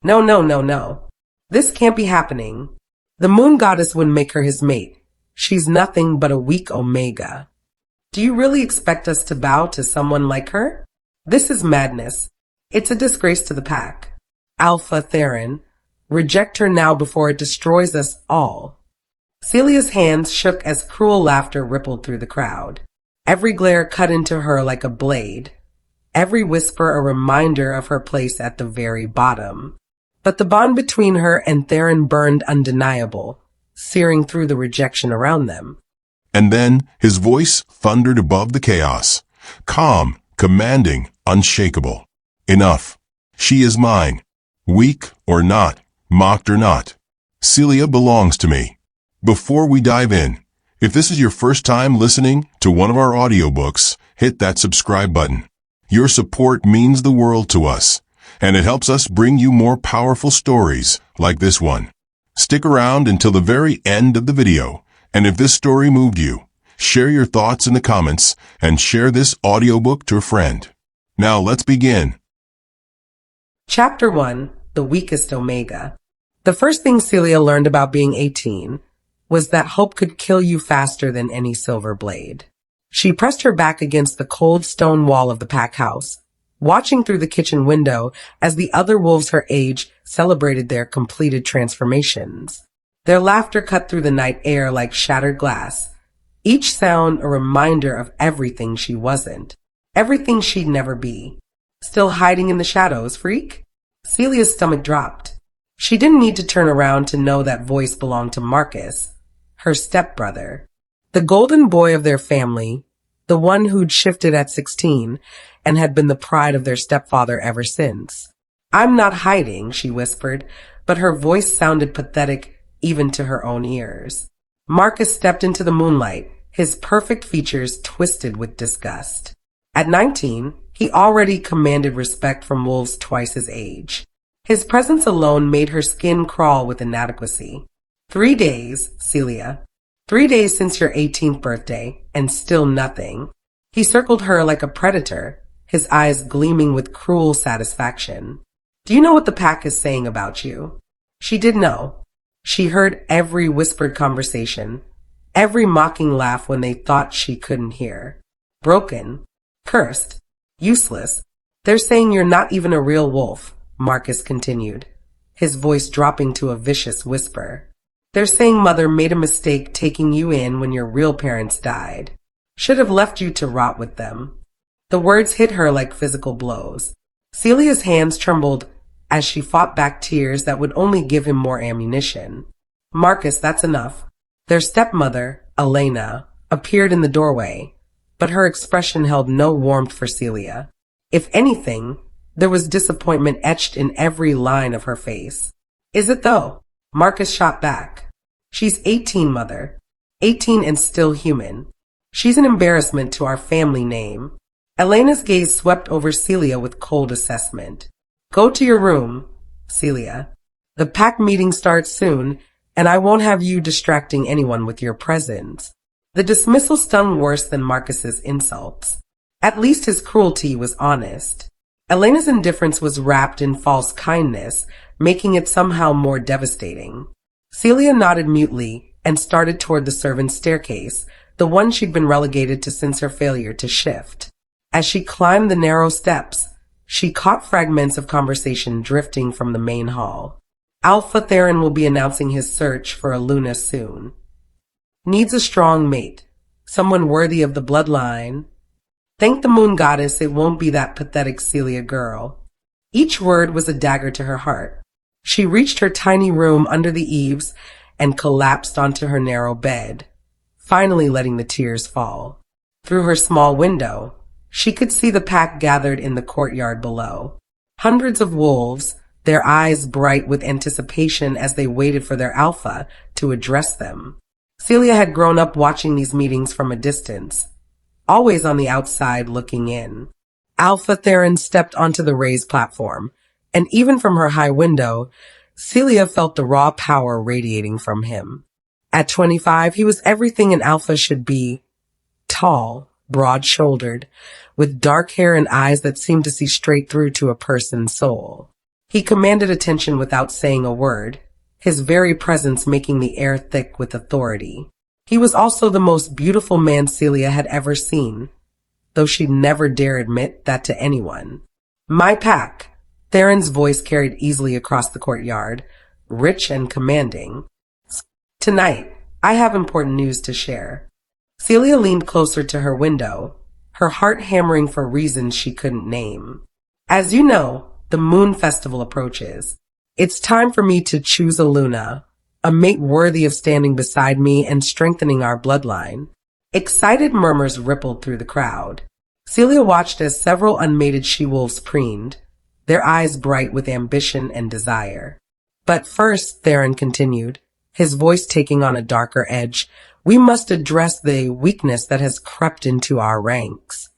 No, no, no, no. This can't be happening. The moon goddess wouldn't make her his mate. She's nothing but a weak omega. Do you really expect us to bow to someone like her? This is madness. It's a disgrace to the pack. Alpha Theron, reject her now before it destroys us all. Celia's hands shook as cruel laughter rippled through the crowd. Every glare cut into her like a blade. Every whisper a reminder of her place at the very bottom. But the bond between her and Theron burned undeniable, searing through the rejection around them. And then his voice thundered above the chaos. Calm, commanding, unshakable. Enough. She is mine. Weak or not, mocked or not. Celia belongs to me. Before we dive in, if this is your first time listening to one of our audiobooks, hit that subscribe button. Your support means the world to us, and it helps us bring you more powerful stories like this one. Stick around until the very end of the video, and if this story moved you, share your thoughts in the comments and share this audiobook to a friend. Now let's begin. Chapter 1, The Weakest Omega. The first thing Celia learned about being 18 was that hope could kill you faster than any silver blade. She pressed her back against the cold stone wall of the pack house, watching through the kitchen window as the other wolves her age celebrated their completed transformations. Their laughter cut through the night air like shattered glass, each sound a reminder of everything she wasn't, everything she'd never be. Still hiding in the shadows, freak? Celia's stomach dropped. She didn't need to turn around to know that voice belonged to Marcus, her stepbrother, the golden boy of their family, the one who'd shifted at 16 and had been the pride of their stepfather ever since. I'm not hiding, she whispered, but her voice sounded pathetic even to her own ears. Marcus stepped into the moonlight, his perfect features twisted with disgust. At 19, he already commanded respect from wolves twice his age. His presence alone made her skin crawl with inadequacy. 3 days, Celia. 3 days since your 18th birthday, and still nothing. He circled her like a predator, his eyes gleaming with cruel satisfaction. Do you know what the pack is saying about you? She did know. She heard every whispered conversation, every mocking laugh when they thought she couldn't hear. Broken, cursed, useless. They're saying you're not even a real wolf, Marcus continued, his voice dropping to a vicious whisper. They're saying Mother made a mistake taking you in when your real parents died. Should have left you to rot with them. The words hit her like physical blows. Celia's hands trembled as she fought back tears that would only give him more ammunition. Marcus, that's enough. Their stepmother, Elena, appeared in the doorway, but her expression held no warmth for Celia. If anything, there was disappointment etched in every line of her face. Is it though? Marcus shot back. She's 18, Mother. 18 and still human. She's an embarrassment to our family name. Elena's gaze swept over Celia with cold assessment. Go to your room, Celia. The pack meeting starts soon, and I won't have you distracting anyone with your presence. The dismissal stung worse than Marcus's insults. At least his cruelty was honest. Elena's indifference was wrapped in false kindness, making it somehow more devastating. Celia nodded mutely and started toward the servants' staircase, the one she'd been relegated to since her failure to shift. As she climbed the narrow steps, she caught fragments of conversation drifting from the main hall. Alpha Theron will be announcing his search for a Luna soon. Needs a strong mate, someone worthy of the bloodline. Thank the moon goddess it won't be that pathetic Celia girl. Each word was a dagger to her heart. She reached her tiny room under the eaves and collapsed onto her narrow bed, finally letting the tears fall. Through her small window, she could see the pack gathered in the courtyard below. Hundreds of wolves, their eyes bright with anticipation as they waited for their alpha to address them. Celia had grown up watching these meetings from a distance, always on the outside looking in. Alpha Theron stepped onto the raised platform, and even from her high window, Celia felt the raw power radiating from him. At 25, he was everything an alpha should be. Tall, broad-shouldered, with dark hair and eyes that seemed to see straight through to a person's soul. He commanded attention without saying a word, his very presence making the air thick with authority. He was also the most beautiful man Celia had ever seen, though she'd never dare admit that to anyone. My pack, Theron's voice carried easily across the courtyard, rich and commanding. Tonight, I have important news to share. Celia leaned closer to her window, her heart hammering for reasons she couldn't name. As you know, the Moon Festival approaches. It's time for me to choose a Luna, a mate worthy of standing beside me and strengthening our bloodline. Excited murmurs rippled through the crowd. Celia watched as several unmated she-wolves preened, their eyes bright with ambition and desire. But first, Theron continued, his voice taking on a darker edge, we must address the weakness that has crept into our ranks.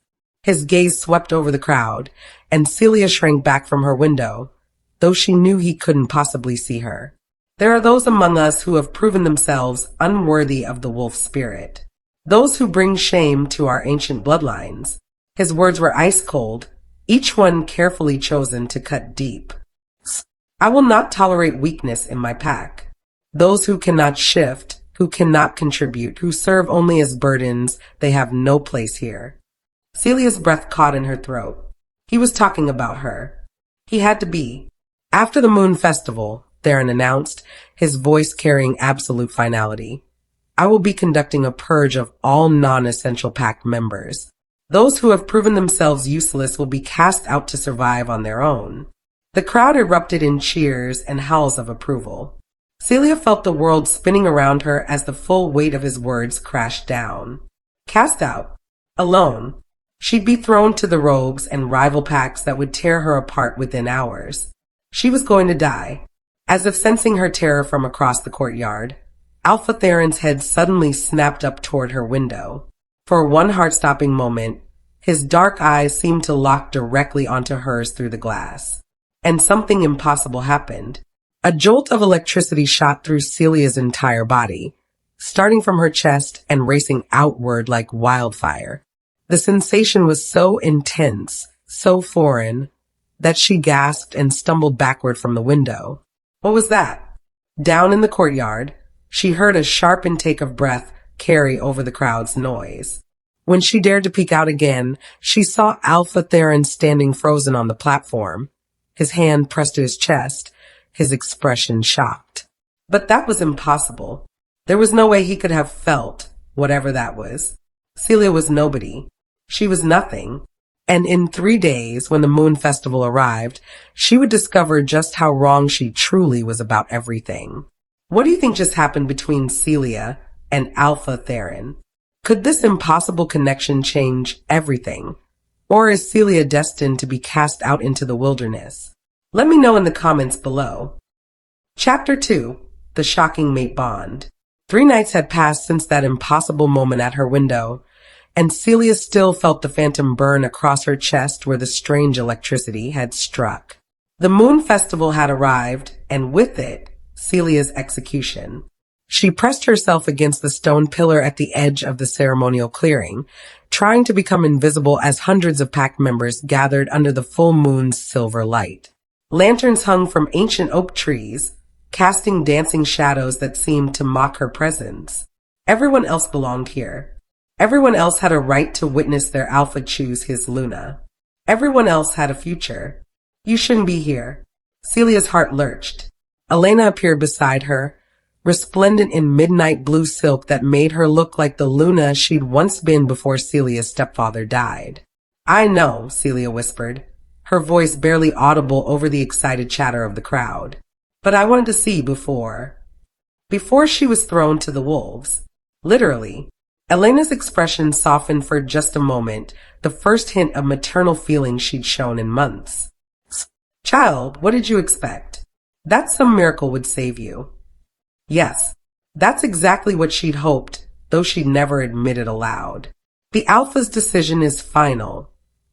His gaze swept over the crowd, and Celia shrank back from her window, though she knew he couldn't possibly see her. There are those among us who have proven themselves unworthy of the wolf spirit. Those who bring shame to our ancient bloodlines. His words were ice cold, each one carefully chosen to cut deep. I will not tolerate weakness in my pack. Those who cannot shift, who cannot contribute, who serve only as burdens, they have no place here. Celia's breath caught in her throat. He was talking about her. He had to be. After the Moon Festival, Theron announced, his voice carrying absolute finality, I will be conducting a purge of all non-essential pack members. Those who have proven themselves useless will be cast out to survive on their own. The crowd erupted in cheers and howls of approval. Celia felt the world spinning around her as the full weight of his words crashed down. Cast out. Alone. She'd be thrown to the rogues and rival packs that would tear her apart within hours. She was going to die. As if sensing her terror from across the courtyard, Alpha Theron's head suddenly snapped up toward her window. For one heart-stopping moment, his dark eyes seemed to lock directly onto hers through the glass. And something impossible happened. A jolt of electricity shot through Celia's entire body, starting from her chest and racing outward like wildfire. The sensation was so intense, so foreign, that she gasped and stumbled backward from the window. What was that? Down in the courtyard, she heard a sharp intake of breath carry over the crowd's noise. When she dared to peek out again, she saw Alpha Theron standing frozen on the platform, his hand pressed to his chest, his expression shocked. But that was impossible. There was no way he could have felt whatever that was. Celia was nobody. She was nothing. And in 3 days, when the Moon Festival arrived, she would discover just how wrong she truly was about everything. What do you think just happened between Celia and Alpha Theron? Could this impossible connection change everything? Or is Celia destined to be cast out into the wilderness? Let me know in the comments below. Chapter 2. The Shocking Mate Bond. 3 nights had passed since that impossible moment at her window, and Celia still felt the phantom burn across her chest where the strange electricity had struck. The Moon Festival had arrived, and with it, Celia's execution. She pressed herself against the stone pillar at the edge of the ceremonial clearing, trying to become invisible as hundreds of pack members gathered under the full moon's silver light. Lanterns hung from ancient oak trees, casting dancing shadows that seemed to mock her presence. Everyone else belonged here. Everyone else had a right to witness their alpha choose his Luna. Everyone else had a future. You shouldn't be here. Celia's heart lurched. Elena appeared beside her, resplendent in midnight blue silk that made her look like the Luna she'd once been before Celia's stepfather died. I know, Celia whispered, her voice barely audible over the excited chatter of the crowd. But I wanted to see before she was thrown to the wolves. Literally. Elena's expression softened for just a moment, the first hint of maternal feeling she'd shown in months. Child, what did you expect? That some miracle would save you. Yes, that's exactly what she'd hoped, though she'd never admitted aloud. The Alpha's decision is final,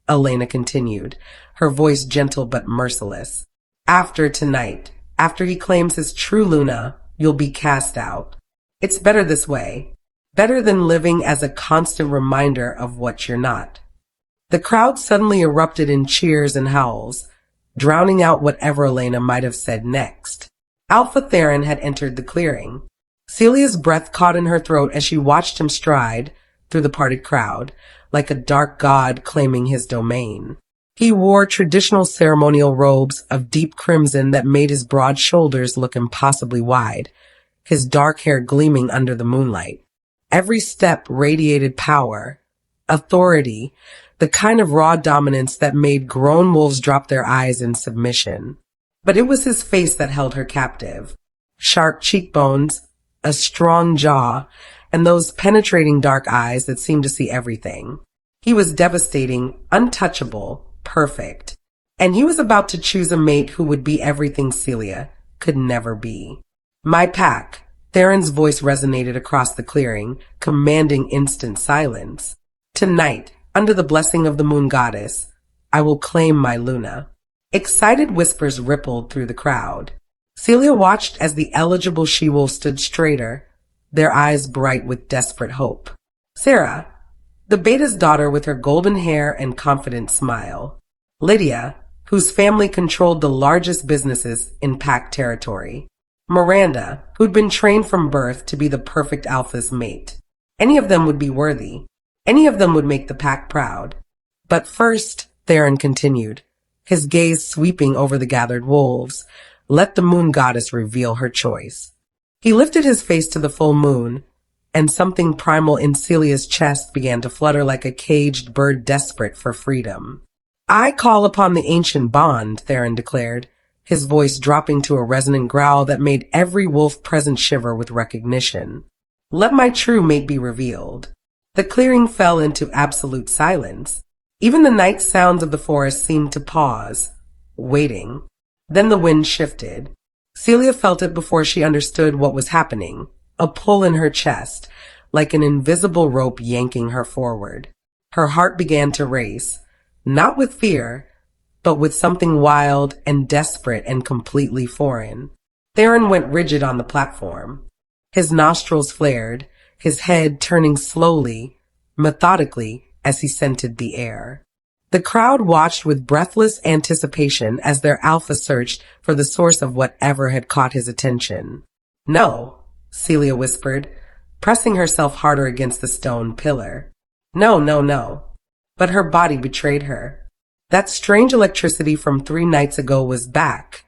Elena continued, her voice gentle but merciless. After tonight, after he claims his true Luna, you'll be cast out. It's better this way. Better than living as a constant reminder of what you're not. The crowd suddenly erupted in cheers and howls, drowning out whatever Elena might have said next. Alpha Theron had entered the clearing. Celia's breath caught in her throat as she watched him stride through the parted crowd, like a dark god claiming his domain. He wore traditional ceremonial robes of deep crimson that made his broad shoulders look impossibly wide, his dark hair gleaming under the moonlight. Every step radiated power, authority, the kind of raw dominance that made grown wolves drop their eyes in submission. But it was his face that held her captive. Sharp cheekbones, a strong jaw, and those penetrating dark eyes that seemed to see everything. He was devastating, untouchable, perfect. And he was about to choose a mate who would be everything Celia could never be. My pack. Theron's voice resonated across the clearing, commanding instant silence. Tonight, under the blessing of the moon goddess, I will claim my Luna. Excited whispers rippled through the crowd. Celia watched as the eligible she-wolf stood straighter, their eyes bright with desperate hope. Sarah, the beta's daughter with her golden hair and confident smile. Lydia, whose family controlled the largest businesses in pack territory. Miranda, who'd been trained from birth to be the perfect alpha's mate. Any of them would be worthy. Any of them would make the pack proud. But first, Theron continued, his gaze sweeping over the gathered wolves. Let the moon goddess reveal her choice. He lifted his face to the full moon, and something primal in Celia's chest began to flutter like a caged bird desperate for freedom. I call upon the ancient bond, Theron declared, his voice dropping to a resonant growl that made every wolf present shiver with recognition. Let my true mate be revealed. The clearing fell into absolute silence. Even the night sounds of the forest seemed to pause, waiting. Then the wind shifted. Celia felt it before she understood what was happening, a pull in her chest, like an invisible rope yanking her forward. Her heart began to race, not with fear, but with something wild and desperate and completely foreign. Theron went rigid on the platform. His nostrils flared, his head turning slowly, methodically, as he scented the air. The crowd watched with breathless anticipation as their alpha searched for the source of whatever had caught his attention. No, Celia whispered, pressing herself harder against the stone pillar. No, no, no. But her body betrayed her. That strange electricity from 3 nights ago was back,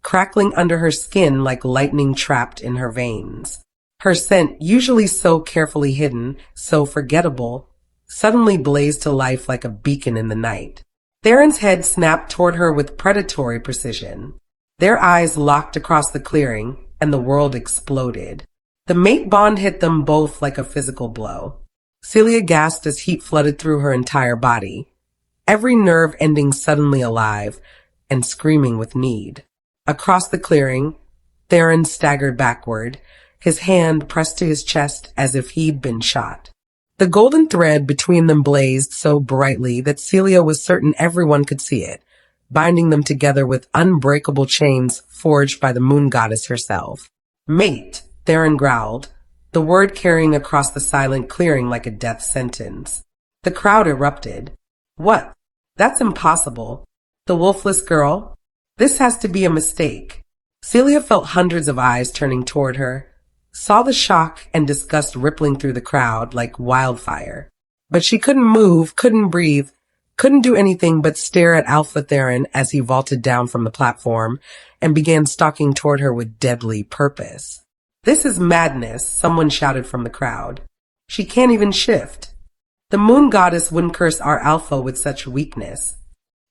crackling under her skin like lightning trapped in her veins. Her scent, usually so carefully hidden, so forgettable, suddenly blazed to life like a beacon in the night. Theron's head snapped toward her with predatory precision. Their eyes locked across the clearing, and the world exploded. The mate bond hit them both like a physical blow. Celia gasped as heat flooded through her entire body, every nerve ending suddenly alive and screaming with need. Across the clearing, Theron staggered backward, his hand pressed to his chest as if he'd been shot. The golden thread between them blazed so brightly that Celia was certain everyone could see it, binding them together with unbreakable chains forged by the moon goddess herself. Mate, Theron growled, the word carrying across the silent clearing like a death sentence. The crowd erupted. What? That's impossible. The wolfless girl? This has to be a mistake. Celia felt hundreds of eyes turning toward her, saw the shock and disgust rippling through the crowd like wildfire. But she couldn't move, couldn't breathe, couldn't do anything but stare at Alpha Theron as he vaulted down from the platform and began stalking toward her with deadly purpose. This is madness, someone shouted from the crowd. She can't even shift. The moon goddess wouldn't curse our Alpha with such weakness.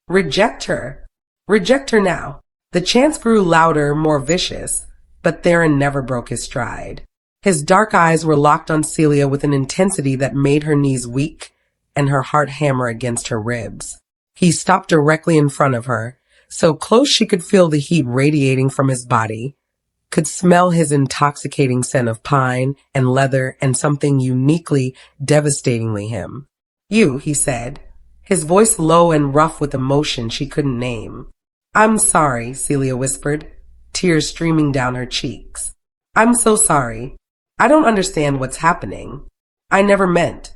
Reject her. Reject her now. The chants grew louder, more vicious, but Theron never broke his stride. His dark eyes were locked on Celia with an intensity that made her knees weak and her heart hammer against her ribs. He stopped directly in front of her, so close she could feel the heat radiating from his body, could smell his intoxicating scent of pine and leather and something uniquely, devastatingly him. You, he said, his voice low and rough with emotion she couldn't name. I'm sorry, Celia whispered, tears streaming down her cheeks. I'm so sorry. I don't understand what's happening. I never meant.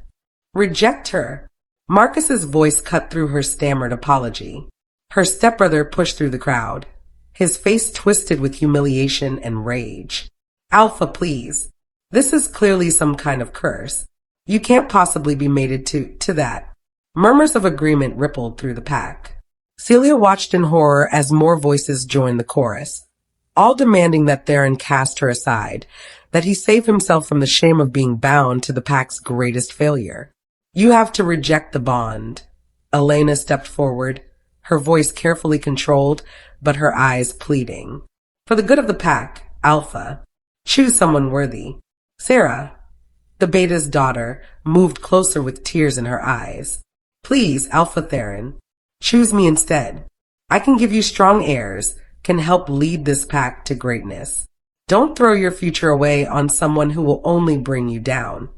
Reject her. Marcus's voice cut through her stammered apology. Her stepbrother pushed through the crowd, his face twisted with humiliation and rage. Alpha, please. This is clearly some kind of curse. You can't possibly be mated to that. Murmurs of agreement rippled through the pack. Celia watched in horror as more voices joined the chorus, all demanding that Theron cast her aside, that he save himself from the shame of being bound to the pack's greatest failure. You have to reject the bond. Elena stepped forward, her voice carefully controlled, but her eyes pleading. For the good of the pack, Alpha, choose someone worthy. Sarah, the beta's daughter, moved closer with tears in her eyes. Please, Alpha Theron, choose me instead. I can give you strong heirs, can help lead this pack to greatness. Don't throw your future away on someone who will only bring you down.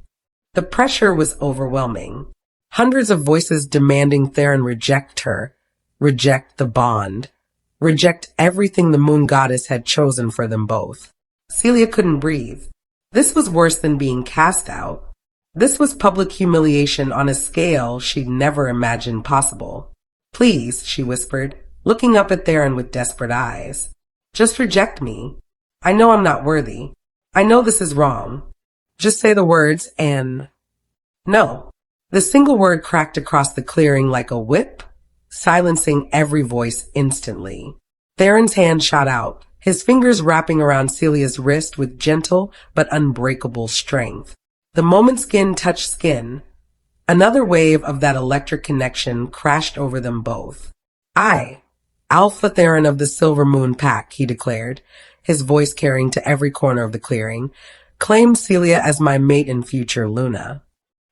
The pressure was overwhelming. Hundreds of voices demanding Theron reject her, reject the bond, reject everything the moon goddess had chosen for them both. Celia couldn't breathe. This was worse than being cast out. This was public humiliation on a scale she'd never imagined possible. Please, she whispered, looking up at Theron with desperate eyes. Just reject me. I know I'm not worthy. I know this is wrong. Just say the words and... No. The single word cracked across the clearing like a whip, silencing every voice instantly. Theron's hand shot out, his fingers wrapping around Celia's wrist with gentle but unbreakable strength. The moment skin touched skin, another wave of that electric connection crashed over them both. I, Alpha Theron of the Silver Moon Pack, he declared, his voice carrying to every corner of the clearing, claim Celia as my mate and future Luna.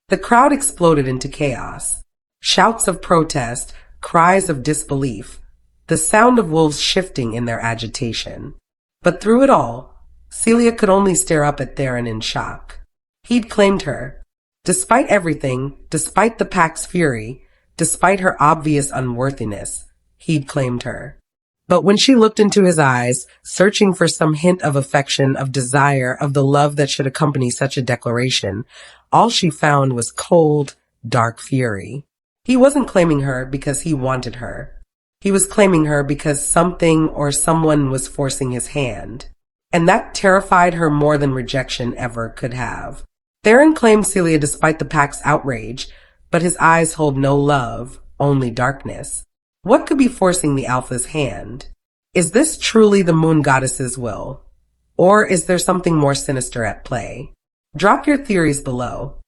The crowd exploded into chaos. Shouts of protest, cries of disbelief, the sound of wolves shifting in their agitation. But through it all, Celia could only stare up at Theron in shock. He'd claimed her. Despite everything, despite the pack's fury, despite her obvious unworthiness, he'd claimed her. But when she looked into his eyes, searching for some hint of affection, of desire, of the love that should accompany such a declaration, all she found was cold, dark fury. He wasn't claiming her because he wanted her. He was claiming her because something or someone was forcing his hand. And that terrified her more than rejection ever could have. Theron claimed Celia despite the pack's outrage, but his eyes hold no love, only darkness. What could be forcing the Alpha's hand? Is this truly the moon goddess's will? Or is there something more sinister at play? Drop your theories below.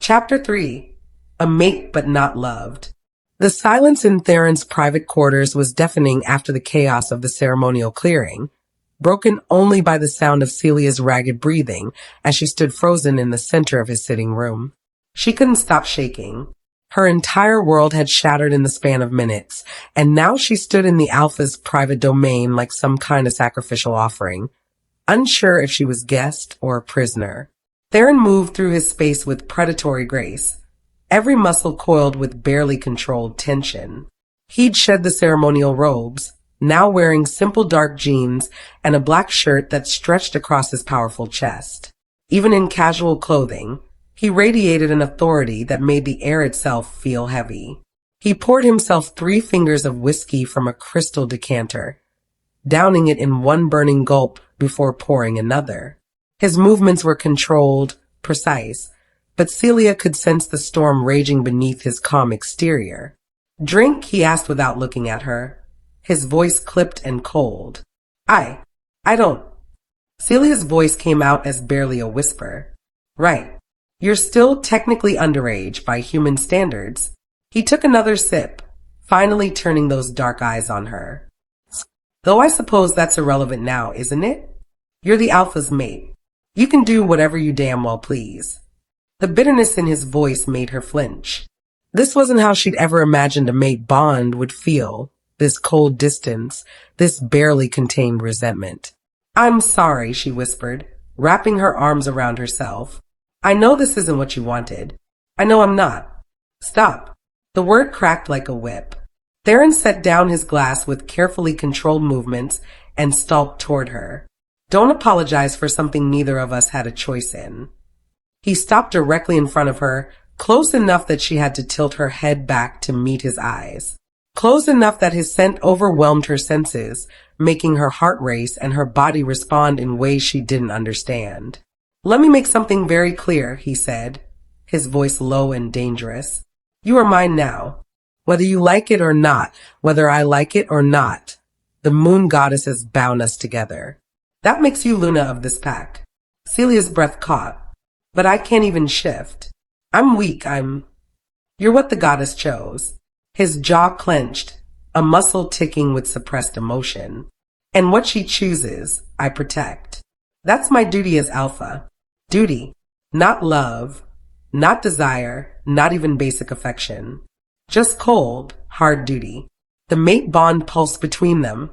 Chapter 3. A Mate But Not Loved. The silence in Theron's private quarters was deafening after the chaos of the ceremonial clearing, broken only by the sound of Celia's ragged breathing as she stood frozen in the center of his sitting room. She couldn't stop shaking. Her entire world had shattered in the span of minutes, and now she stood in the Alpha's private domain like some kind of sacrificial offering, unsure if she was guest or a prisoner. Theron moved through his space with predatory grace, every muscle coiled with barely controlled tension. He'd shed the ceremonial robes, now wearing simple dark jeans and a black shirt that stretched across his powerful chest. Even in casual clothing, he radiated an authority that made the air itself feel heavy. He poured himself 3 fingers of whiskey from a crystal decanter, downing it in one burning gulp before pouring another. His movements were controlled, precise, but Celia could sense the storm raging beneath his calm exterior. Drink, he asked without looking at her, his voice clipped and cold. I don't. Celia's voice came out as barely a whisper. Right. You're still technically underage by human standards. He took another sip, finally turning those dark eyes on her. Though I suppose that's irrelevant now, isn't it? You're the Alpha's mate. You can do whatever you damn well please. The bitterness in his voice made her flinch. This wasn't how she'd ever imagined a mate bond would feel, this cold distance, this barely contained resentment. I'm sorry, she whispered, wrapping her arms around herself. I know this isn't what you wanted. I know I'm not. Stop. The word cracked like a whip. Theron set down his glass with carefully controlled movements and stalked toward her. Don't apologize for something neither of us had a choice in. He stopped directly in front of her, close enough that she had to tilt her head back to meet his eyes. close enough that his scent overwhelmed her senses, making her heart race and her body respond in ways she didn't understand. "Let me make something very clear," he said, his voice low and dangerous. "You are mine now. Whether you like it or not, whether I like it or not, the moon goddess has bound us together. That makes you Luna of this pack." Celia's breath caught. "But I can't even shift. I'm weak, You're what the goddess chose." His jaw clenched, a muscle ticking with suppressed emotion. "And what she chooses, I protect. That's my duty as Alpha. Duty, not love, not desire, not even basic affection. Just cold, hard duty." The mate bond pulsed between them,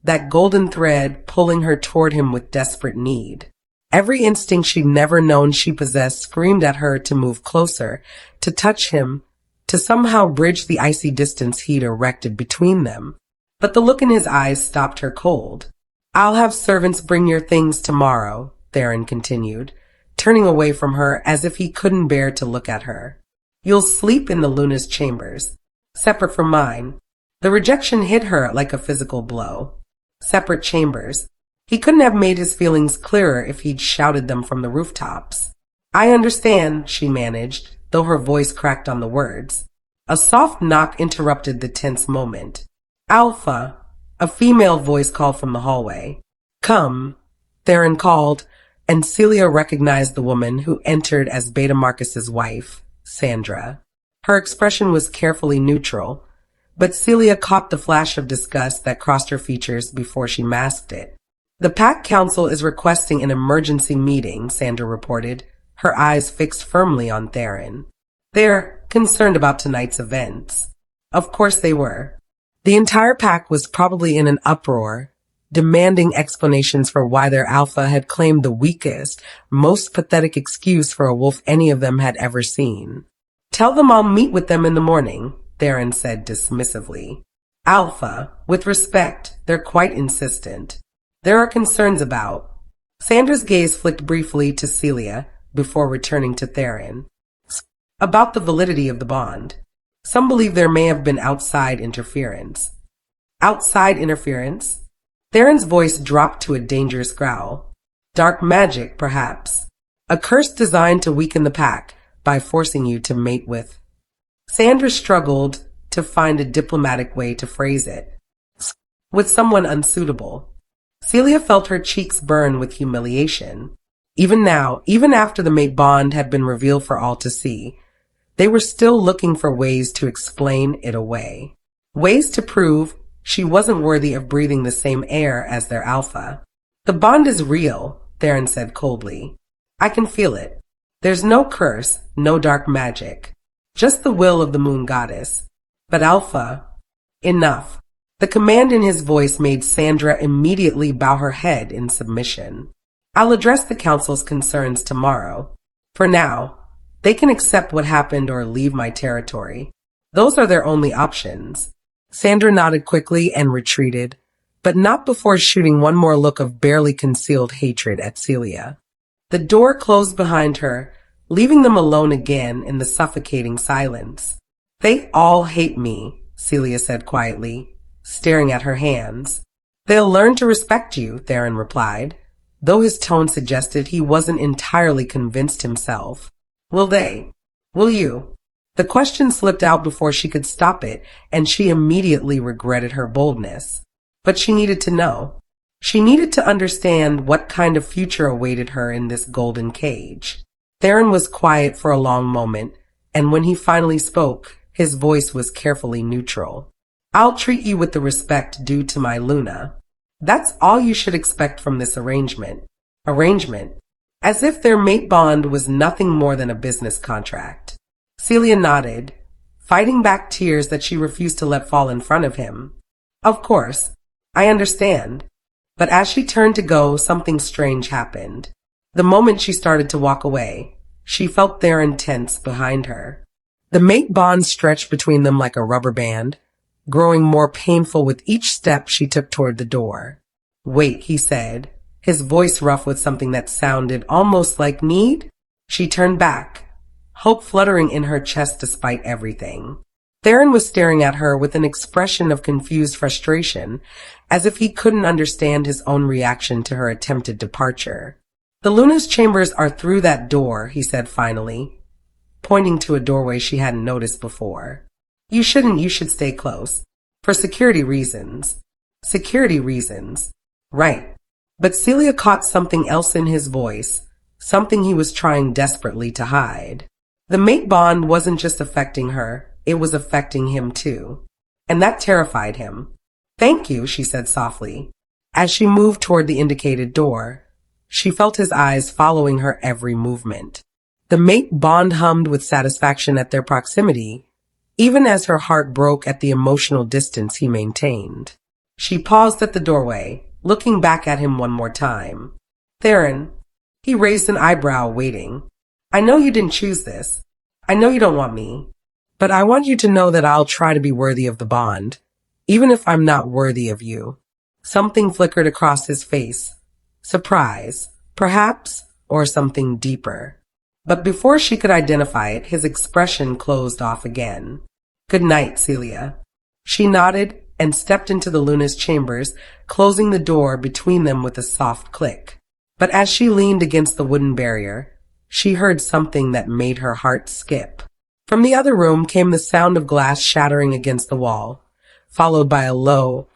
that golden thread pulling her toward him with desperate need. Every instinct she'd never known she possessed screamed at her to move closer, to touch him, to somehow bridge the icy distance he'd erected between them. But the look in his eyes stopped her cold. "I'll have servants bring your things tomorrow," Theron continued, turning away from her as if he couldn't bear to look at her. "You'll sleep in the Luna's chambers, separate from mine." The rejection hit her like a physical blow. Separate chambers. He couldn't have made his feelings clearer if he'd shouted them from the rooftops. "I understand," she managed, though her voice cracked on the words. A soft knock interrupted the tense moment. "Alpha," a female voice called from the hallway. "Come," Theron called, and Celia recognized the woman who entered as Beta Marcus's wife, Sandra. Her expression was carefully neutral, but Celia caught the flash of disgust that crossed her features before she masked it. "The Pack Council is requesting an emergency meeting," Sandra reported, her eyes fixed firmly on Theron. "They're concerned about tonight's events." Of course they were. The entire pack was probably in an uproar, demanding explanations for why their alpha had claimed the weakest, most pathetic excuse for a wolf any of them had ever seen. "Tell them I'll meet with them in the morning," Theron said dismissively. "Alpha, with respect, they're quite insistent. There are concerns about—" Sandra's gaze flicked briefly to Celia before returning to Theron. "About the validity of the bond. Some believe there may have been outside interference." "Outside interference?" Theron's voice dropped to a dangerous growl. "Dark magic, perhaps. A curse designed to weaken the pack by forcing you to mate with—" Sandra struggled to find a diplomatic way to phrase it. "With someone unsuitable." Celia felt her cheeks burn with humiliation. Even now, even after the mate bond had been revealed for all to see, they were still looking for ways to explain it away. Ways to prove she wasn't worthy of breathing the same air as their alpha. "The bond is real," Theron said coldly. "I can feel it. There's no curse, no dark magic. Just the will of the moon goddess. But Alpha, enough." The command in his voice made Sandra immediately bow her head in submission. "I'll address the council's concerns tomorrow. For now, they can accept what happened or leave my territory. Those are their only options." Sandra nodded quickly and retreated, but not before shooting one more look of barely concealed hatred at Celia. The door closed behind her, leaving them alone again in the suffocating silence. "They all hate me," Celia said quietly, staring at her hands. "They'll learn to respect you," Theron replied, though his tone suggested he wasn't entirely convinced himself. "Will they? Will you?" The question slipped out before she could stop it, and she immediately regretted her boldness. But she needed to know. She needed to understand what kind of future awaited her in this golden cage. Theron was quiet for a long moment, and when he finally spoke, his voice was carefully neutral. "I'll treat you with the respect due to my Luna. That's all you should expect from this arrangement." Arrangement? As if their mate bond was nothing more than a business contract. Celia nodded, fighting back tears that she refused to let fall in front of him. "Of course, I understand." But as she turned to go, something strange happened. The moment she started to walk away, she felt Theron tense behind her. The mate bond stretched between them like a rubber band, growing more painful with each step she took toward the door. "Wait," he said, his voice rough with something that sounded almost like need. She turned back, hope fluttering in her chest despite everything. Theron was staring at her with an expression of confused frustration, as if he couldn't understand his own reaction to her attempted departure. "The Luna's chambers are through that door," he said finally, pointing to a doorway she hadn't noticed before. You should stay close. For security reasons." "Security reasons." Right. But Celia caught something else in his voice, something he was trying desperately to hide. The mate bond wasn't just affecting her, it was affecting him too. And that terrified him. "Thank you," she said softly. As she moved toward the indicated door, she felt his eyes following her every movement. The mate bond hummed with satisfaction at their proximity, even as her heart broke at the emotional distance he maintained. She paused at the doorway, looking back at him one more time. "Theron," he raised an eyebrow, waiting. "I know you didn't choose this. I know you don't want me. But I want you to know that I'll try to be worthy of the bond, even if I'm not worthy of you." Something flickered across his face. Surprise, perhaps, or something deeper. But before she could identify it, his expression closed off again. "Good night, Celia." She nodded and stepped into the Luna's chambers, closing the door between them with a soft click. But as she leaned against the wooden barrier, she heard something that made her heart skip. From the other room came the sound of glass shattering against the wall, followed by a low,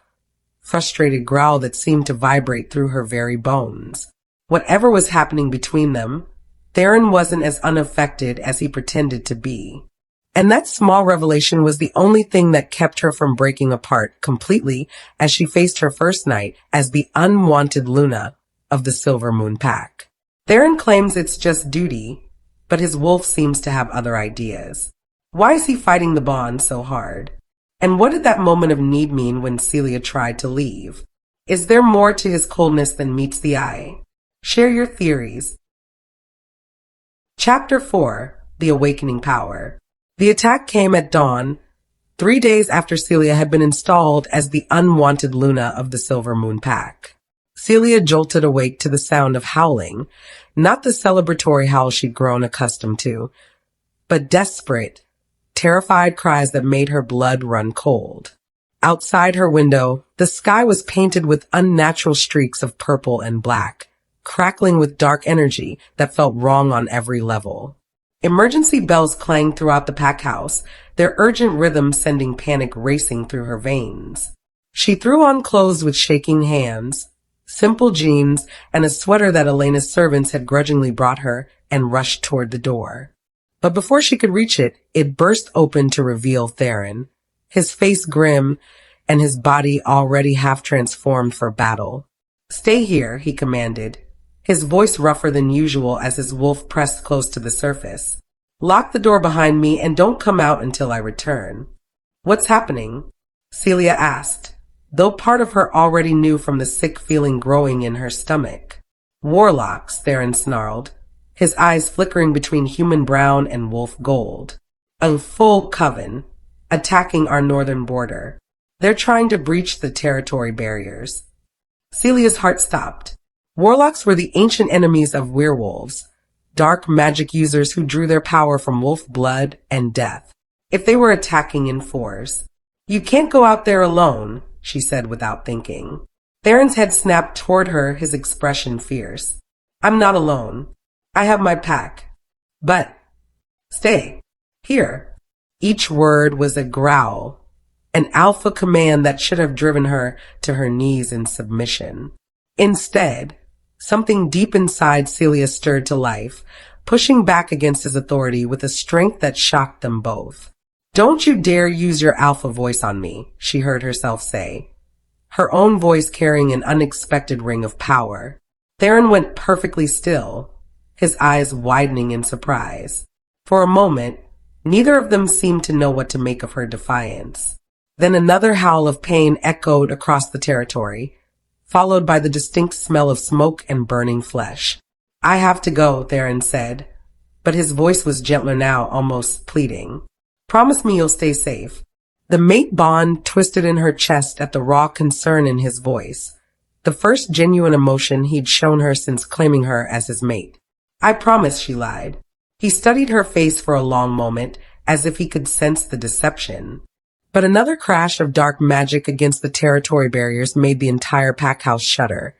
frustrated growl that seemed to vibrate through her very bones. Whatever was happening between them, Theron wasn't as unaffected as he pretended to be. And that small revelation was the only thing that kept her from breaking apart completely as she faced her first night as the unwanted Luna of the Silver Moon Pack. Theron claims it's just duty, but his wolf seems to have other ideas. Why is he fighting the bond so hard? And what did that moment of need mean when Celia tried to leave? Is there more to his coldness than meets the eye? Share your theories. Chapter 4. The Awakening Power. The attack came at dawn, 3 days after Celia had been installed as the unwanted Luna of the Silver Moon Pack. Celia jolted awake to the sound of howling, not the celebratory howl she'd grown accustomed to, but desperate, terrified cries that made her blood run cold. Outside her window, the sky was painted with unnatural streaks of purple and black, crackling with dark energy that felt wrong on every level. Emergency bells clanged throughout the pack house, their urgent rhythm sending panic racing through her veins. She threw on clothes with shaking hands, simple jeans, and a sweater that Elena's servants had grudgingly brought her, and rushed toward the door. But before she could reach it, it burst open to reveal Theron, his face grim and his body already half transformed for battle. "Stay here," he commanded, his voice rougher than usual as his wolf pressed close to the surface. "Lock the door behind me and don't come out until I return." "What's happening?" Celia asked, though part of her already knew from the sick feeling growing in her stomach. "Warlocks," Theron snarled, his eyes flickering between human brown and wolf gold. "A full coven, attacking our northern border. They're trying to breach the territory barriers." Celia's heart stopped. Warlocks were the ancient enemies of werewolves, dark magic users who drew their power from wolf blood and death. If they were attacking in force, "You can't go out there alone," she said without thinking. Theron's head snapped toward her, his expression fierce. "I'm not alone. I have my pack. But stay here." Each word was a growl, an alpha command that should have driven her to her knees in submission. Instead, something deep inside Celia stirred to life, pushing back against his authority with a strength that shocked them both. "Don't you dare use your alpha voice on me," she heard herself say, her own voice carrying an unexpected ring of power. Theron went perfectly still, his eyes widening in surprise. For a moment, neither of them seemed to know what to make of her defiance. Then another howl of pain echoed across the territory, followed by the distinct smell of smoke and burning flesh. "I have to go," Theron said, but his voice was gentler now, almost pleading. "Promise me you'll stay safe." The mate bond twisted in her chest at the raw concern in his voice, the first genuine emotion he'd shown her since claiming her as his mate. "I promise," she lied. He studied her face for a long moment, as if he could sense the deception. But another crash of dark magic against the territory barriers made the entire pack house shudder,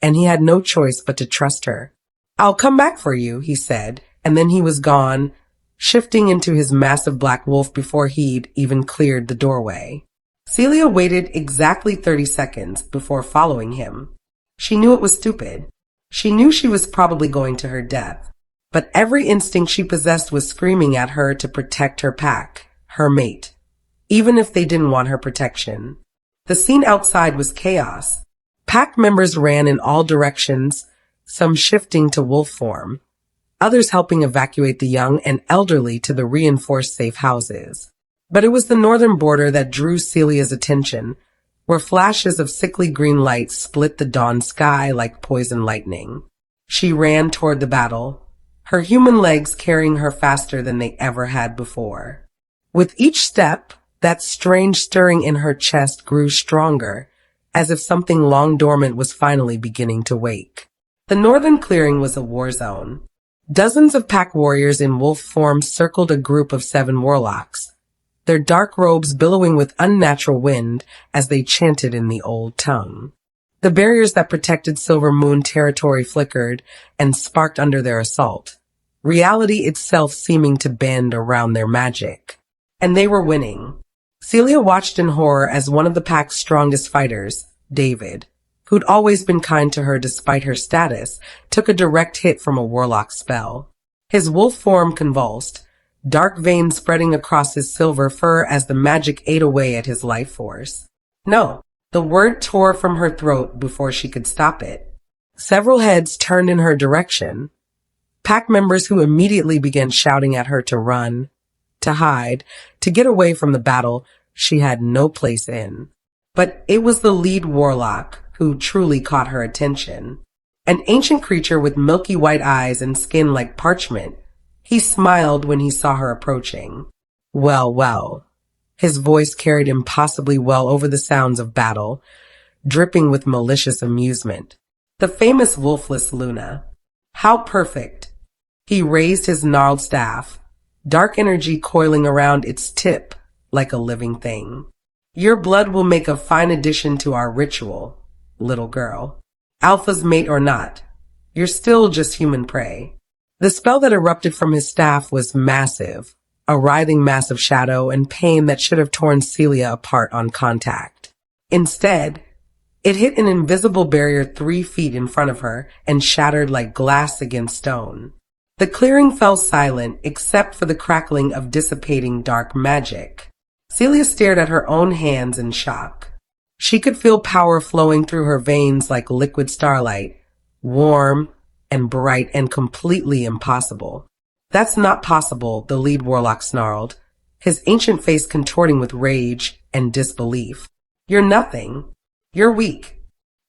and he had no choice but to trust her. "I'll come back for you," he said, and then he was gone, shifting into his massive black wolf before he'd even cleared the doorway. Celia waited exactly 30 seconds before following him. She knew it was stupid. She knew she was probably going to her death, but every instinct she possessed was screaming at her to protect her pack, her mate, even if they didn't want her protection. The scene outside was chaos. Pack members ran in all directions, some shifting to wolf form, others helping evacuate the young and elderly to the reinforced safe houses. But it was the northern border that drew Celia's attention, where flashes of sickly green light split the dawn sky like poison lightning. She ran toward the battle, her human legs carrying her faster than they ever had before. With each step, that strange stirring in her chest grew stronger, as if something long dormant was finally beginning to wake. The northern clearing was a war zone. Dozens of pack warriors in wolf form circled a group of 7 warlocks, their dark robes billowing with unnatural wind as they chanted in the old tongue. The barriers that protected Silver Moon territory flickered and sparked under their assault, reality itself seeming to bend around their magic. And they were winning. Celia watched in horror as one of the pack's strongest fighters, David, who'd always been kind to her despite her status, took a direct hit from a warlock spell. His wolf form convulsed, dark veins spreading across his silver fur as the magic ate away at his life force. No, the word tore from her throat before she could stop it. Several heads turned in her direction, pack members who immediately began shouting at her to run, to hide, to get away from the battle she had no place in. But it was the lead warlock who truly caught her attention. An ancient creature with milky white eyes and skin like parchment. He smiled when he saw her approaching. Well, well. His voice carried impossibly well over the sounds of battle, dripping with malicious amusement. The famous wolfless Luna. How perfect. He raised his gnarled staff, dark energy coiling around its tip like a living thing. Your blood will make a fine addition to our ritual, little girl. Alpha's mate or not, you're still just human prey. The spell that erupted from his staff was massive, a writhing mass of shadow and pain that should have torn Celia apart on contact. Instead, it hit an invisible barrier 3 feet in front of her and shattered like glass against stone. The clearing fell silent except for the crackling of dissipating dark magic. Celia stared at her own hands in shock. She could feel power flowing through her veins like liquid starlight, warm and bright and completely impossible. That's not possible, the lead warlock snarled, his ancient face contorting with rage and disbelief. You're nothing. You're weak.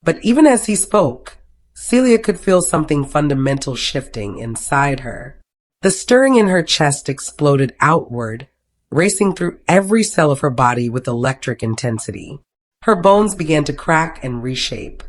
But even as he spoke, Celia could feel something fundamental shifting inside her. The stirring in her chest exploded outward, racing through every cell of her body with electric intensity. Her bones began to crack and reshape.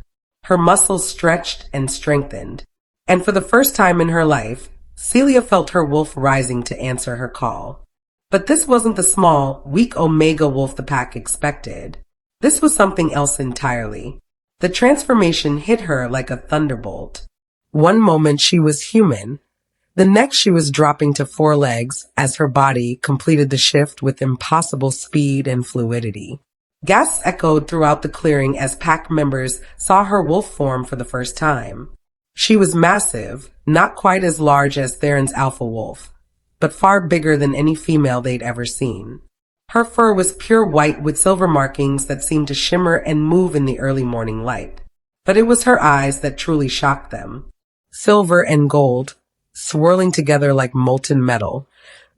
Her muscles stretched and strengthened. And for the first time in her life, Celia felt her wolf rising to answer her call. But this wasn't the small, weak Omega wolf the pack expected. This was something else entirely. The transformation hit her like a thunderbolt. One moment she was human. The next she was dropping to 4 legs as her body completed the shift with impossible speed and fluidity. Gasps echoed throughout the clearing as pack members saw her wolf form for the first time. She was massive, not quite as large as Theron's alpha wolf, but far bigger than any female they'd ever seen. Her fur was pure white with silver markings that seemed to shimmer and move in the early morning light. But it was her eyes that truly shocked them. Silver and gold, swirling together like molten metal,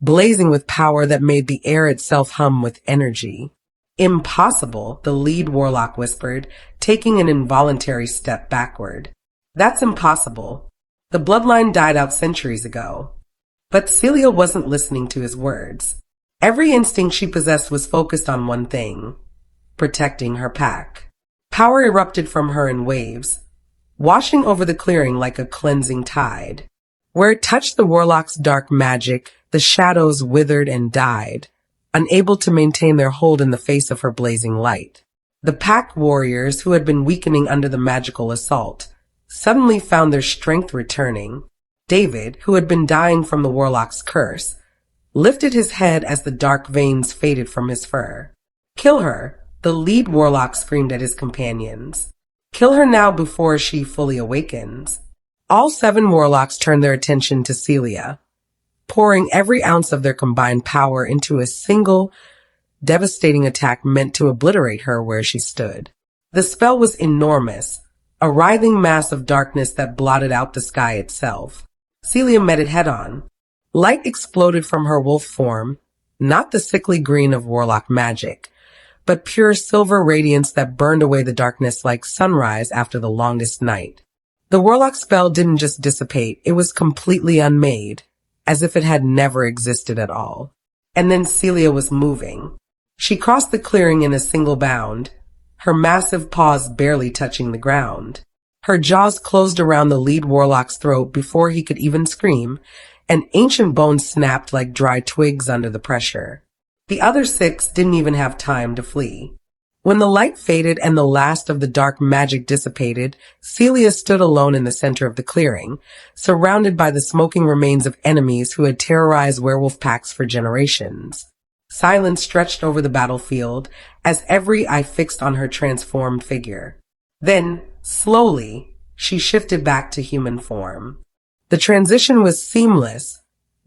blazing with power that made the air itself hum with energy. Impossible, the lead warlock whispered, taking an involuntary step backward. That's impossible. The bloodline died out centuries ago. But Celia wasn't listening to his words. Every instinct she possessed was focused on one thing: protecting her pack. Power erupted from her in waves, washing over the clearing like a cleansing tide. Where it touched the warlock's dark magic the shadows withered and died, unable to maintain their hold in the face of her blazing light. The pack warriors, who had been weakening under the magical assault, suddenly found their strength returning. David, who had been dying from the warlock's curse, lifted his head as the dark veins faded from his fur. "Kill her," the lead warlock screamed at his companions. "Kill her now before she fully awakens." All 7 warlocks turned their attention to Celia, pouring every ounce of their combined power into a single, devastating attack meant to obliterate her where she stood. The spell was enormous, a writhing mass of darkness that blotted out the sky itself. Celia met it head-on. Light exploded from her wolf form, not the sickly green of warlock magic, but pure silver radiance that burned away the darkness like sunrise after the longest night. The warlock spell didn't just dissipate, it was completely unmade, as if it had never existed at all. And then Celia was moving. She crossed the clearing in a single bound, her massive paws barely touching the ground. Her jaws closed around the lead warlock's throat before he could even scream, and ancient bones snapped like dry twigs under the pressure. The other 6 didn't even have time to flee. When the light faded and the last of the dark magic dissipated, Celia stood alone in the center of the clearing, surrounded by the smoking remains of enemies who had terrorized werewolf packs for generations. Silence stretched over the battlefield as every eye fixed on her transformed figure. Then, slowly, she shifted back to human form. The transition was seamless,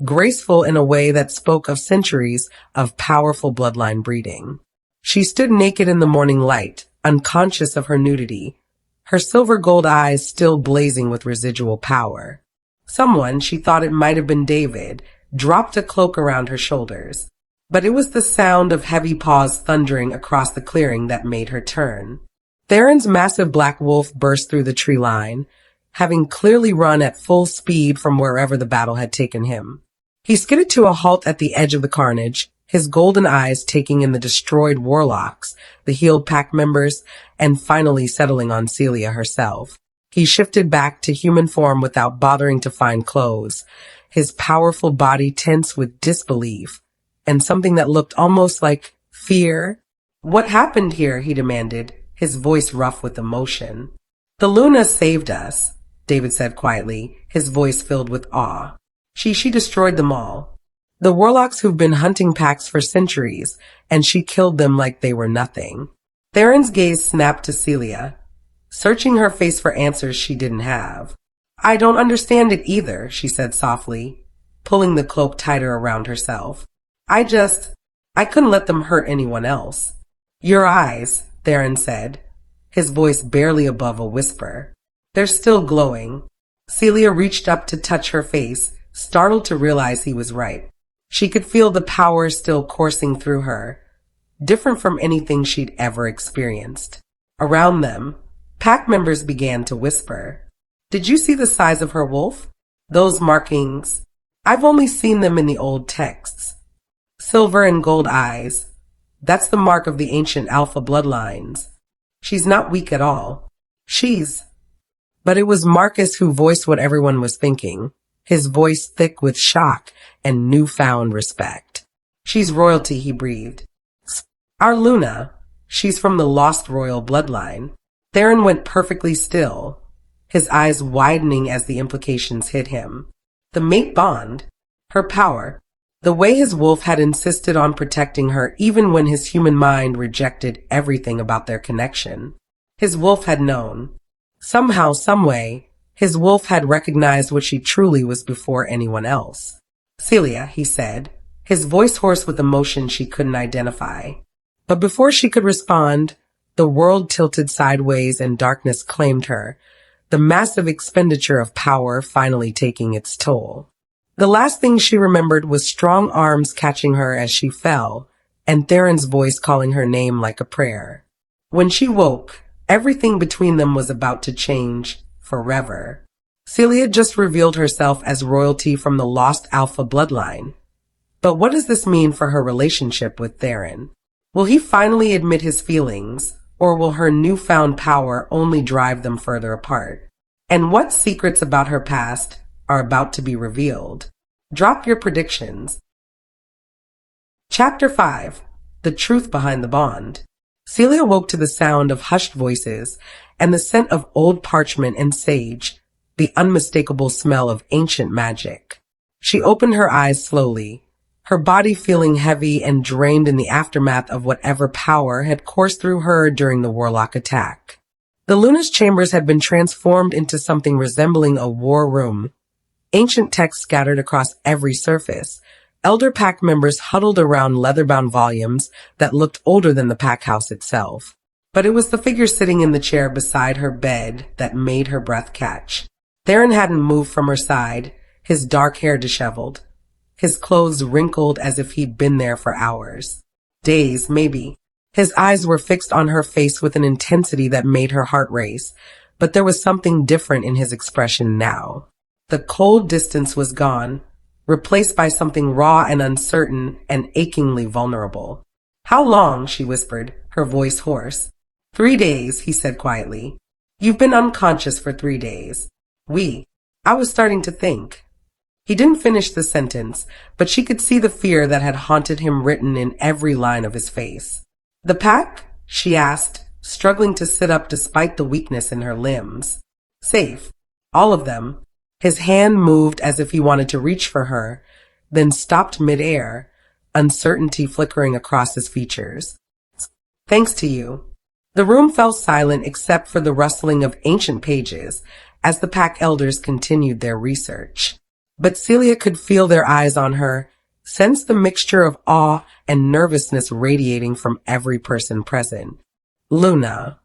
graceful in a way that spoke of centuries of powerful bloodline breeding. She stood naked in the morning light, unconscious of her nudity, her silver gold eyes still blazing with residual power. Someone, she thought it might have been David, dropped a cloak around her shoulders. But it was the sound of heavy paws thundering across the clearing that made her turn. Theron's massive black wolf burst through the tree line, having clearly run at full speed from wherever the battle had taken him. He skidded to a halt at the edge of the carnage, his golden eyes taking in the destroyed warlocks, the healed pack members, and finally settling on Celia herself. He shifted back to human form without bothering to find clothes, his powerful body tense with disbelief, and something that looked almost like fear. "What happened here?" he demanded, his voice rough with emotion. "The Luna saved us," David said quietly, his voice filled with awe. She destroyed them all. The warlocks who've been hunting packs for centuries, and she killed them like they were nothing. Theron's gaze snapped to Celia, searching her face for answers she didn't have. "I don't understand it either," she said softly, pulling the cloak tighter around herself. I couldn't let them hurt anyone else." "Your eyes," Theron said, his voice barely above a whisper. "They're still glowing." Celia reached up to touch her face, startled to realize he was right. She could feel the power still coursing through her, different from anything she'd ever experienced. Around them, pack members began to whisper. "Did you see the size of her wolf? Those markings? I've only seen them in the old texts. Silver and gold eyes. That's the mark of the ancient Alpha bloodlines. She's not weak at all. But it was Marcus who voiced what everyone was thinking, his voice thick with shock and newfound respect. "She's royalty," he breathed. "Our Luna. She's from the lost royal bloodline." Theron went perfectly still, his eyes widening as the implications hit him. The mate bond, her power, the way his wolf had insisted on protecting her even when his human mind rejected everything about their connection. His wolf had known. Somehow, someway, his wolf had recognized what she truly was before anyone else. "Celia," he said, his voice hoarse with emotion she couldn't identify. But before she could respond, the world tilted sideways and darkness claimed her, the massive expenditure of power finally taking its toll. The last thing she remembered was strong arms catching her as she fell, and Theron's voice calling her name like a prayer. When she woke, everything between them was about to change forever. Celia just revealed herself as royalty from the lost Alpha bloodline. But what does this mean for her relationship with Theron? Will he finally admit his feelings, or will her newfound power only drive them further apart? And what secrets about her past are about to be revealed? Drop your predictions. Chapter 5. The Truth Behind the Bond. Celia woke to the sound of hushed voices and the scent of old parchment and sage, the unmistakable smell of ancient magic. She opened her eyes slowly, her body feeling heavy and drained in the aftermath of whatever power had coursed through her during the warlock attack. The Luna's chambers had been transformed into something resembling a war room. Ancient texts scattered across every surface. Elder pack members huddled around leather-bound volumes that looked older than the pack house itself. But it was the figure sitting in the chair beside her bed that made her breath catch. Theron hadn't moved from her side, his dark hair disheveled, his clothes wrinkled as if he'd been there for hours. Days, maybe. His eyes were fixed on her face with an intensity that made her heart race, but there was something different in his expression now. The cold distance was gone, replaced by something raw and uncertain and achingly vulnerable. "How long?" she whispered, her voice hoarse. 3 days, he said quietly. "You've been unconscious for 3 days. I was starting to think." He didn't finish the sentence, but she could see the fear that had haunted him written in every line of his face. "The pack?" she asked, struggling to sit up despite the weakness in her limbs. "Safe. All of them." His hand moved as if he wanted to reach for her, then stopped midair, uncertainty flickering across his features. "Thanks to you." The room fell silent except for the rustling of ancient pages as the pack elders continued their research. But Celia could feel their eyes on her, sense the mixture of awe and nervousness radiating from every person present. "Luna,"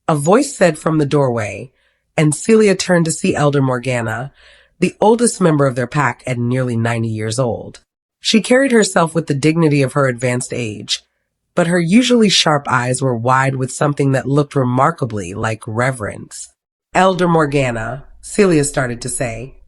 a voice said from the doorway, and Celia turned to see Elder Morgana, the oldest member of their pack at nearly 90 years old. She carried herself with the dignity of her advanced age, but her usually sharp eyes were wide with something that looked remarkably like reverence. "Elder Morgana," Celia started to say,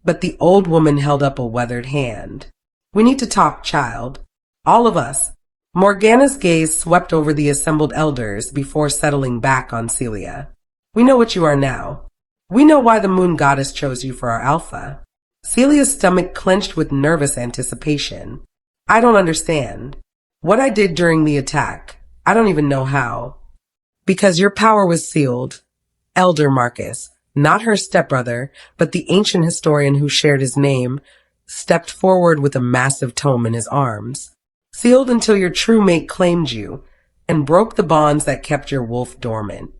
but the old woman held up a weathered hand. "We need to talk, child. All of us." Morgana's gaze swept over the assembled elders before settling back on Celia. "We know what you are now. We know why the moon goddess chose you for our alpha." Celia's stomach clenched with nervous anticipation. "I don't understand. What I did during the attack, I don't even know how." "Because your power was sealed." Elder Marcus, not her stepbrother, but the ancient historian who shared his name, stepped forward with a massive tome in his arms. "Sealed until your true mate claimed you and broke the bonds that kept your wolf dormant."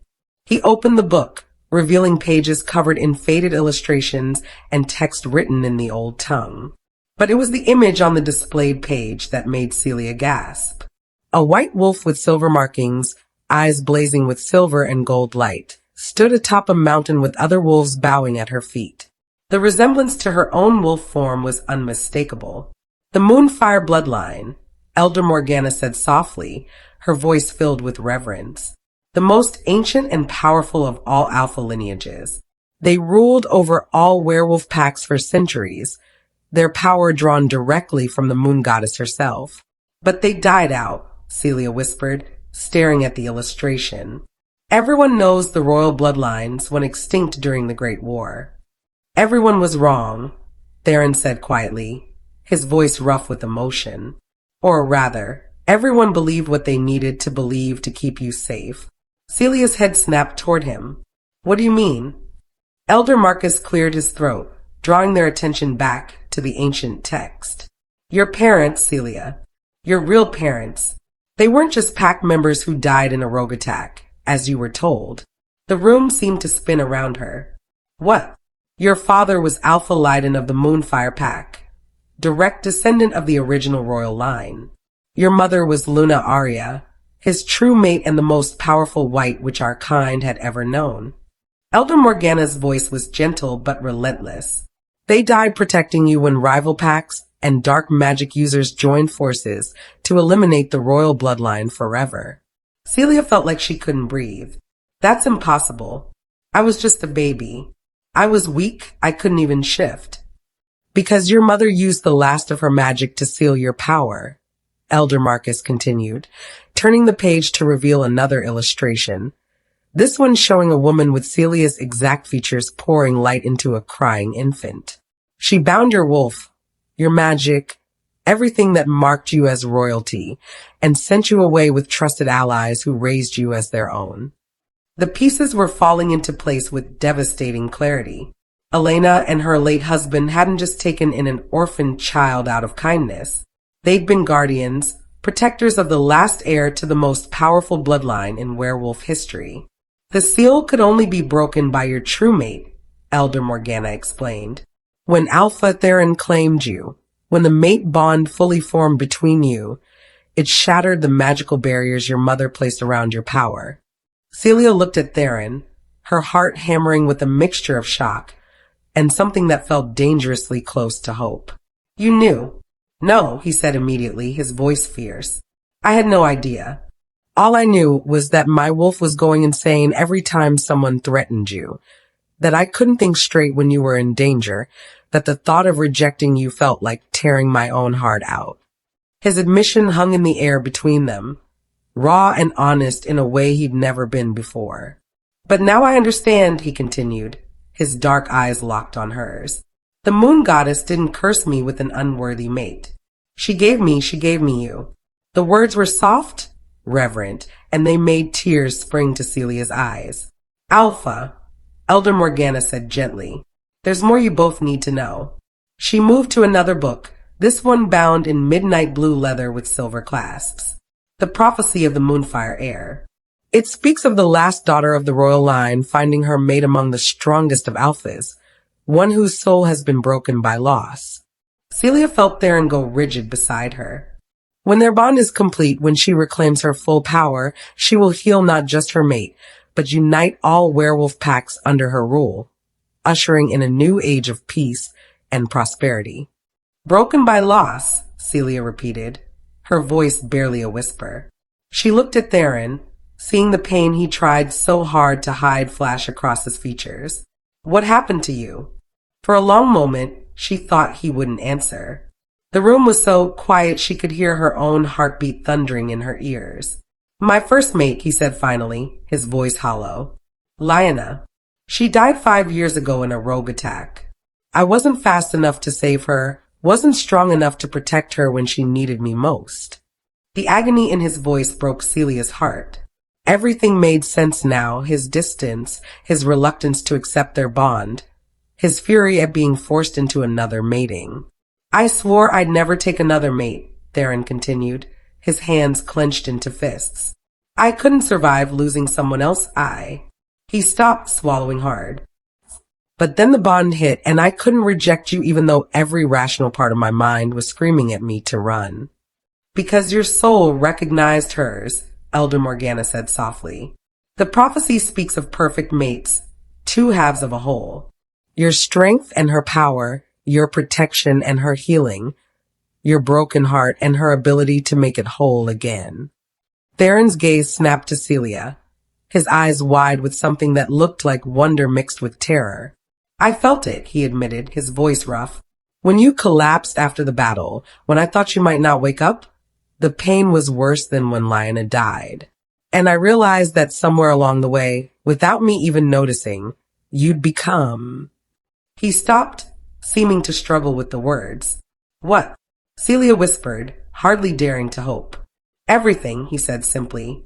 He opened the book, revealing pages covered in faded illustrations and text written in the old tongue. But it was the image on the displayed page that made Celia gasp. A white wolf with silver markings, eyes blazing with silver and gold light, stood atop a mountain with other wolves bowing at her feet. The resemblance to her own wolf form was unmistakable. "The Moonfire bloodline," Elder Morgana said softly, her voice filled with reverence. "The most ancient and powerful of all alpha lineages. They ruled over all werewolf packs for centuries, their power drawn directly from the moon goddess herself. But they died out," Celia whispered, staring at the illustration. "Everyone knows the royal bloodlines went extinct during the Great War." "Everyone was wrong," Theron said quietly, his voice rough with emotion. "Or rather, everyone believed what they needed to believe to keep you safe." Celia's head snapped toward him. "What do you mean?" Elder Marcus cleared his throat, drawing their attention back to the ancient text. "Your parents, Celia. Your real parents. They weren't just pack members who died in a rogue attack, as you were told." The room seemed to spin around her. "What?" "Your father was Alpha Lyden of the Moonfire Pack, direct descendant of the original royal line. Your mother was Luna Aria, his true mate and the most powerful white which our kind had ever known." Elder Morgana's voice was gentle but relentless. "They died protecting you when rival packs and dark magic users joined forces to eliminate the royal bloodline forever." Celia felt like she couldn't breathe. "That's impossible. I was just a baby. I was weak, I couldn't even shift." "Because your mother used the last of her magic to seal your power," Elder Marcus continued, turning the page to reveal another illustration, this one showing a woman with Celia's exact features pouring light into a crying infant. "She bound your wolf," your magic, everything that marked you as royalty and sent you away with trusted allies who raised you as their own. The pieces were falling into place with devastating clarity. Elena and her late husband hadn't just taken in an orphaned child out of kindness. They'd been guardians, protectors of the last heir to the most powerful bloodline in werewolf history. The seal could only be broken by your true mate, Elder Morgana explained. When Alpha Theron claimed you, when the mate bond fully formed between you, it shattered the magical barriers your mother placed around your power. Celia looked at Theron, her heart hammering with a mixture of shock and something that felt dangerously close to hope. You knew. No, he said immediately, his voice fierce. I had no idea. All I knew was that my wolf was going insane every time someone threatened you, that I couldn't think straight when you were in danger, that the thought of rejecting you felt like tearing my own heart out. His admission hung in the air between them, raw and honest in a way he'd never been before. But now I understand, he continued, his dark eyes locked on hers. The moon goddess didn't curse me with an unworthy mate. She gave me you. The words were soft, reverent, and they made tears spring to Celia's eyes. Alpha, Elder Morgana said gently, there's more you both need to know. She moved to another book, this one bound in midnight blue leather with silver clasps. The Prophecy of the Moonfire Heir. It speaks of the last daughter of the royal line finding her mate among the strongest of alphas, one whose soul has been broken by loss. Celia felt Theron go rigid beside her. When their bond is complete, when she reclaims her full power, she will heal not just her mate, but unite all werewolf packs under her rule, ushering in a new age of peace and prosperity. Broken by loss, Celia repeated, her voice barely a whisper. She looked at Theron, seeing the pain he tried so hard to hide flash across his features. What happened to you? For a long moment, she thought he wouldn't answer. The room was so quiet she could hear her own heartbeat thundering in her ears. My first mate, he said finally, his voice hollow. Lyra. She died 5 years ago in a rogue attack. I wasn't fast enough to save her, wasn't strong enough to protect her when she needed me most. The agony in his voice broke Celia's heart. Everything made sense now, his distance, his reluctance to accept their bond, his fury at being forced into another mating. I swore I'd never take another mate, Theron continued, his hands clenched into fists. I couldn't survive losing someone else, He stopped, swallowing hard. But then the bond hit, and I couldn't reject you even though every rational part of my mind was screaming at me to run. Because your soul recognized hers, Elder Morgana said softly. The prophecy speaks of perfect mates, two halves of a whole. Your strength and her power, your protection and her healing, your broken heart and her ability to make it whole again. Theron's gaze snapped to Celia, his eyes wide with something that looked like wonder mixed with terror. I felt it, he admitted, his voice rough. When you collapsed after the battle, when I thought you might not wake up, the pain was worse than when Lyra died. And I realized that somewhere along the way, without me even noticing, you'd become... He stopped, seeming to struggle with the words. What? Celia whispered, hardly daring to hope. Everything, he said simply.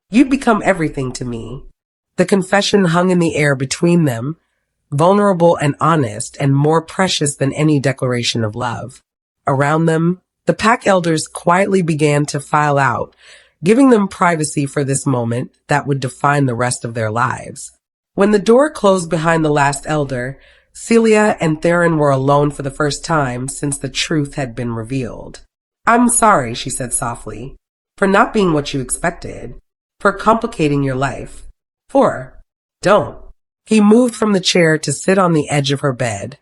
You'd become everything to me. The confession hung in the air between them, vulnerable and honest and more precious than any declaration of love. Around them, the pack elders quietly began to file out, giving them privacy for this moment that would define the rest of their lives. When the door closed behind the last elder, Celia and Theron were alone for the first time since the truth had been revealed. I'm sorry, she said softly, for not being what you expected, for complicating your life. Don't. He moved from the chair to sit on the edge of her bed,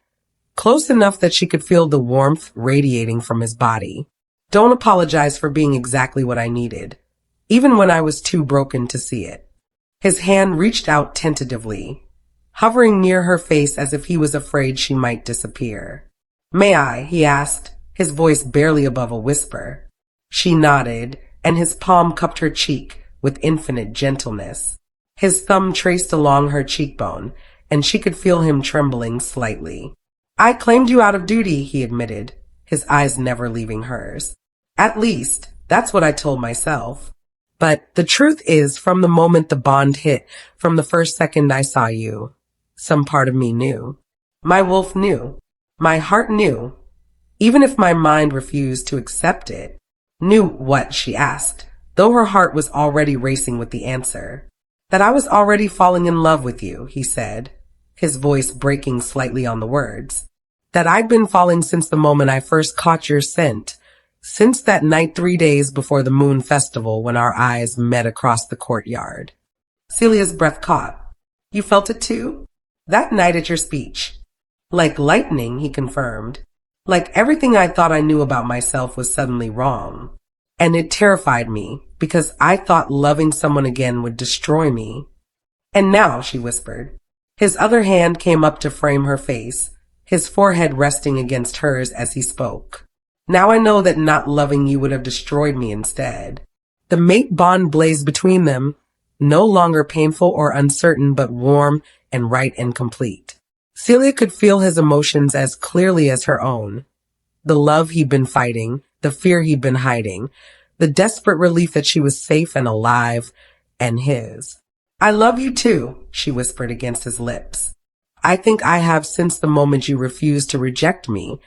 close enough that she could feel the warmth radiating from his body. Don't apologize for being exactly what I needed, even when I was too broken to see it. His hand reached out tentatively, hovering near her face as if he was afraid she might disappear. May I? He asked, his voice barely above a whisper. She nodded, and his palm cupped her cheek with infinite gentleness. His thumb traced along her cheekbone, and she could feel him trembling slightly. I claimed you out of duty, he admitted, his eyes never leaving hers. At least, that's what I told myself. But the truth is, from the moment the bond hit, from the first second I saw you, some part of me knew. My wolf knew. My heart knew. Even if my mind refused to accept it. Knew what, she asked, though her heart was already racing with the answer. That I was already falling in love with you, he said, his voice breaking slightly on the words. That I'd been falling since the moment I first caught your scent, since that night 3 days before the moon festival when our eyes met across the courtyard. Celia's breath caught. You felt it too? That night at your speech. Like lightning, he confirmed. Like everything I thought I knew about myself was suddenly wrong. And it terrified me, because I thought loving someone again would destroy me. And now, she whispered. His other hand came up to frame her face, his forehead resting against hers as he spoke. Now I know that not loving you would have destroyed me instead. The mate bond blazed between them, no longer painful or uncertain, but warm and right and complete. Celia could feel his emotions as clearly as her own. The love he'd been fighting, the fear he'd been hiding, the desperate relief that she was safe and alive, and his. I love you too, she whispered against his lips. I think I have since the moment you refused to reject me,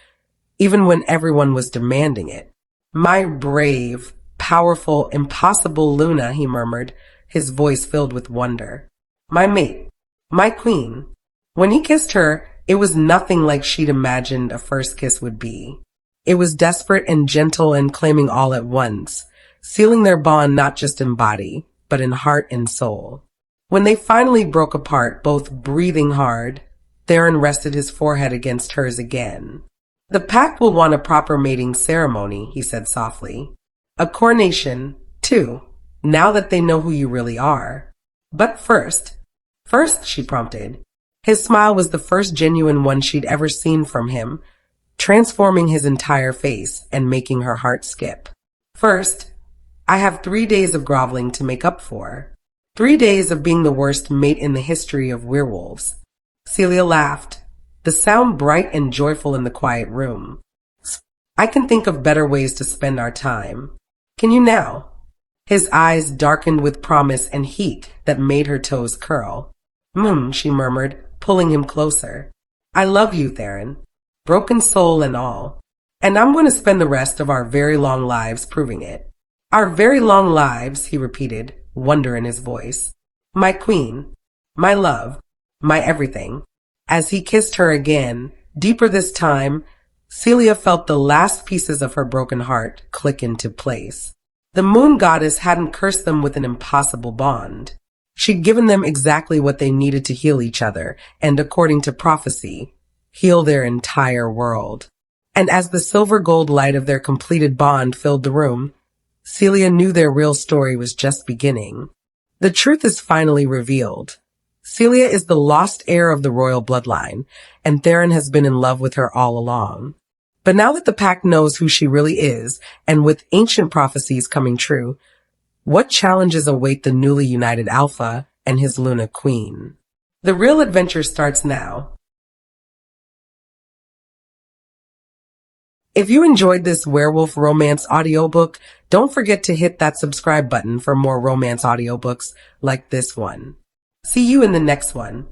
even when everyone was demanding it. My brave, powerful, impossible Luna, he murmured, his voice filled with wonder. My mate, my queen. When he kissed her, it was nothing like she'd imagined a first kiss would be. It was desperate and gentle and claiming all at once, sealing their bond not just in body, but in heart and soul. When they finally broke apart, both breathing hard, Theron rested his forehead against hers again. The pack will want a proper mating ceremony, he said softly. A coronation, too, now that they know who you really are. But first, she prompted. His smile was the first genuine one she'd ever seen from him, transforming his entire face and making her heart skip. First, I have 3 days of groveling to make up for. 3 days of being the worst mate in the history of werewolves. Celia laughed, the sound bright and joyful in the quiet room. I can think of better ways to spend our time. Can you now? His eyes darkened with promise and heat that made her toes curl. She murmured, pulling him closer. I love you, Theron. Broken soul and all. And I'm going to spend the rest of our very long lives proving it. Our very long lives, he repeated, wonder in his voice. My queen, my love, my everything. As he kissed her again, deeper this time, Celia felt the last pieces of her broken heart click into place. The moon goddess hadn't cursed them with an impossible bond. She'd given them exactly what they needed to heal each other, and according to prophecy, heal their entire world. And as the silver gold light of their completed bond filled the room, Celia knew their real story was just beginning. The truth is finally revealed. Celia is the lost heir of the royal bloodline, and Theron has been in love with her all along. But now that the pack knows who she really is, and with ancient prophecies coming true, what challenges await the newly united Alpha and his Luna Queen? The real adventure starts now. If you enjoyed this werewolf romance audiobook, don't forget to hit that subscribe button for more romance audiobooks like this one. See you in the next one.